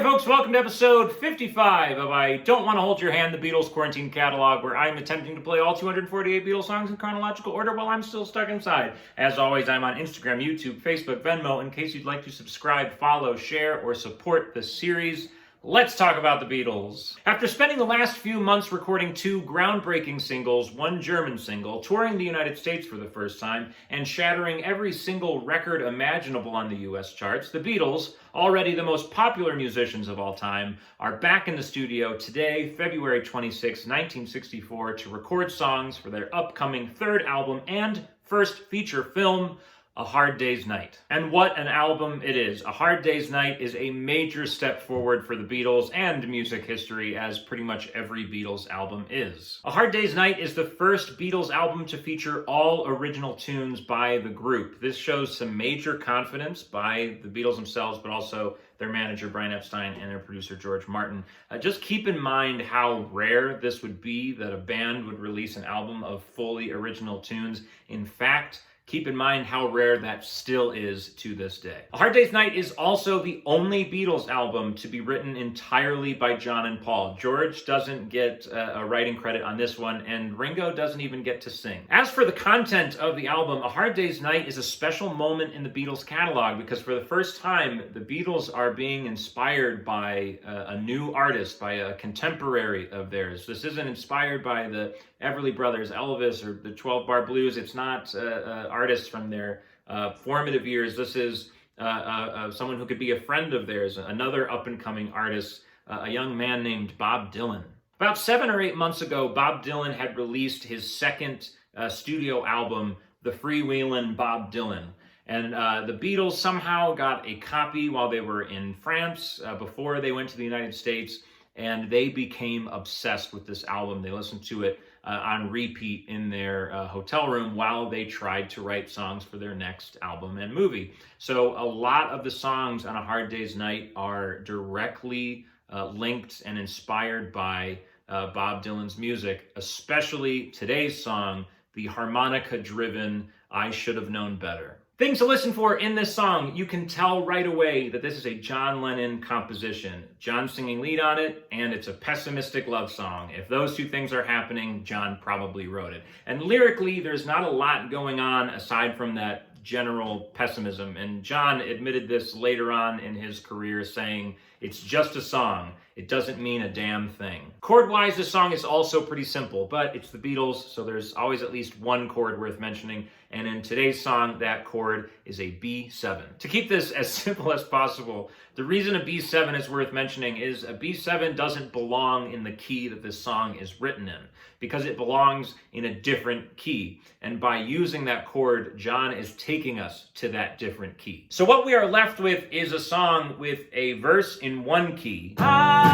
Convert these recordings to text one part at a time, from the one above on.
Hi folks, welcome to episode 55 of I Don't Want to Hold Your Hand, the Beatles Quarantine Catalog, where I'm attempting to play all 248 Beatles songs in chronological order while I'm still stuck inside. As always, I'm on Instagram, YouTube, Facebook, Venmo, in case you'd like to subscribe, follow, share, or support the series. Let's talk about the Beatles. After spending the last few months recording two groundbreaking singles, one German single, touring the United States for the first time, and shattering every single record imaginable on the US charts, the Beatles, already the most popular musicians of all time, are back in the studio today, February 26, 1964, to record songs for their upcoming third album and first feature film, A Hard Day's Night. And what an album it is. A Hard Day's Night is a major step forward for the Beatles and music history, as pretty much every Beatles album is. A Hard Day's Night is the first Beatles album to feature all original tunes by the group. This shows some major confidence by the Beatles themselves, but also their manager Brian Epstein and their producer George Martin. Just keep in mind how rare this would be, that a band would release an album of fully original tunes. In fact, keep in mind how rare that still is to this day. A Hard Day's Night is also the only Beatles album to be written entirely by John and Paul. George doesn't get a writing credit on this one, and Ringo doesn't even get to sing. As for the content of the album, A Hard Day's Night is a special moment in the Beatles catalog because for the first time, the Beatles are being inspired by a new artist, by a contemporary of theirs. This isn't inspired by the Everly Brothers, Elvis, or the 12-Bar Blues. It's not artists from their formative years. This is someone who could be a friend of theirs, another up-and-coming artist, a young man named Bob Dylan. About 7 or 8 months ago, Bob Dylan had released his second studio album, The Freewheelin' Bob Dylan. And the Beatles somehow got a copy while they were in France before they went to the United States, and they became obsessed with this album. They listened to it on repeat in their hotel room while they tried to write songs for their next album and movie. So a lot of the songs on A Hard Day's Night are directly linked and inspired by Bob Dylan's music, especially today's song, the harmonica-driven I Should Have Known Better. Things to listen for in this song: you can tell right away that this is a John Lennon composition. John singing lead on it, and it's a pessimistic love song. If those two things are happening, John probably wrote it. And lyrically, there's not a lot going on aside from that general pessimism. And John admitted this later on in his career, saying, "It's just a song. It doesn't mean a damn thing." Chord-wise, this song is also pretty simple, but it's the Beatles, so there's always at least one chord worth mentioning. And in today's song, that chord is a B7. To keep this as simple as possible, the reason a B7 is worth mentioning is a B7 doesn't belong in the key that this song is written in, because it belongs in a different key. And by using that chord, John is taking us to that different key. So what we are left with is a song with a verse in one key. I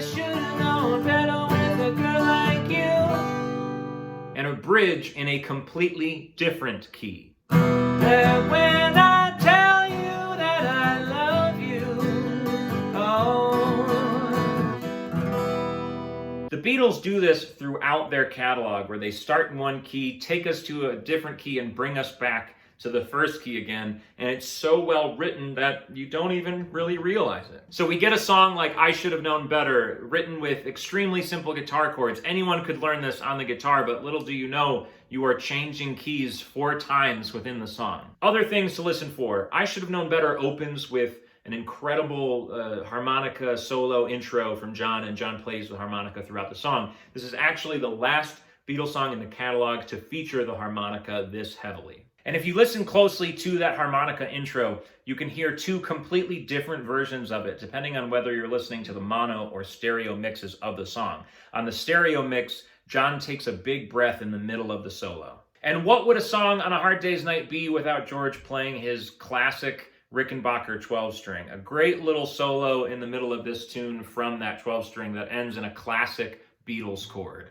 should've known better with a girl like you. And a bridge in a completely different key. That when I tell you that I love you, oh. The Beatles do this throughout their catalog, where they start in one key, take us to a different key, and bring us back to the first key again, and it's so well written that you don't even really realize it. So we get a song like I Should Have Known Better, written with extremely simple guitar chords. Anyone could learn this on the guitar, but little do you know, you are changing keys 4 times within the song. Other things to listen for: I Should Have Known Better opens with an incredible harmonica solo intro from John, and John plays the harmonica throughout the song. This is actually the last Beatles song in the catalog to feature the harmonica this heavily. And if you listen closely to that harmonica intro, you can hear 2 completely different versions of it, depending on whether you're listening to the mono or stereo mixes of the song. On the stereo mix, John takes a big breath in the middle of the solo. And what would a song on A Hard Day's Night be without George playing his classic Rickenbacker 12-string? A great little solo in the middle of this tune from that 12-string that ends in a classic Beatles chord.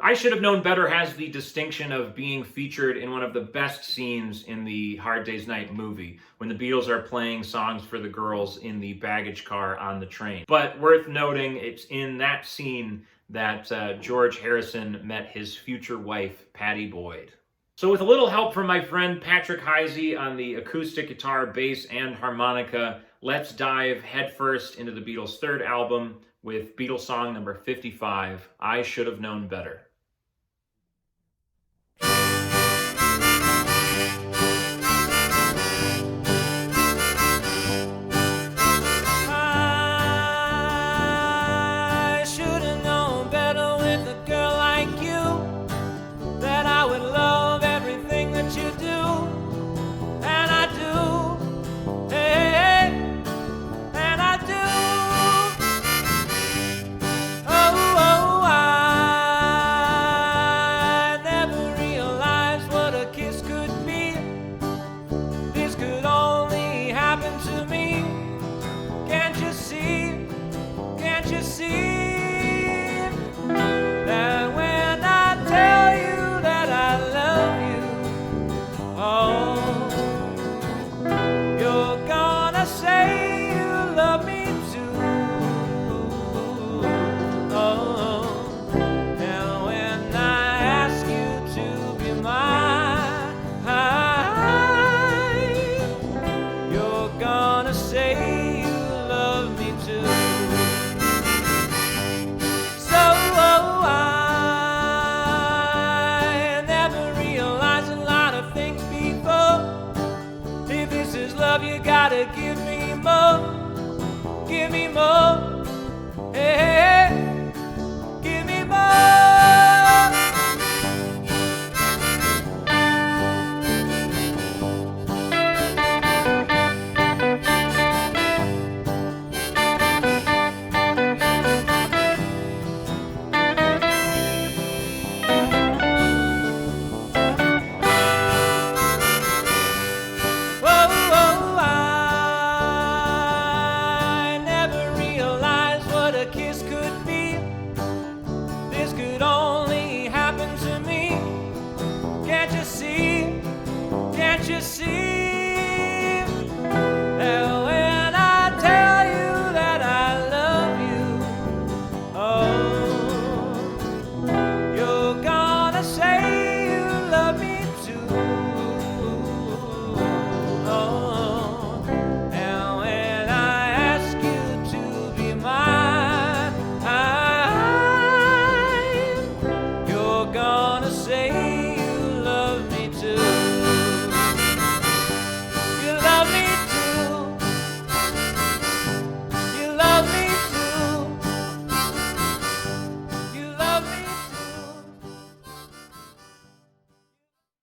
I Should Have Known Better has the distinction of being featured in one of the best scenes in the Hard Day's Night movie, when the Beatles are playing songs for the girls in the baggage car on the train. But worth noting, it's in that scene that George Harrison met his future wife, Pattie Boyd. So with a little help from my friend Patrick Heisey on the acoustic guitar, bass, and harmonica, let's dive headfirst into the Beatles' third album with Beatles song number 55, I Should Have Known Better. I should have known better with a girl like you, that I would love everything that you do, and I do, hey, and I do. Oh, I never realized what a kiss could be. This could only happen to me. Can't you see? Can't you see that when I tell you that I love you, oh, you're gonna say you love me too. Oh, and when I ask you to be mine, you're gonna say you love me too. So I never realized a lot of things before. If this is love, you gotta give me more. Give me more. Hey, hey, hey.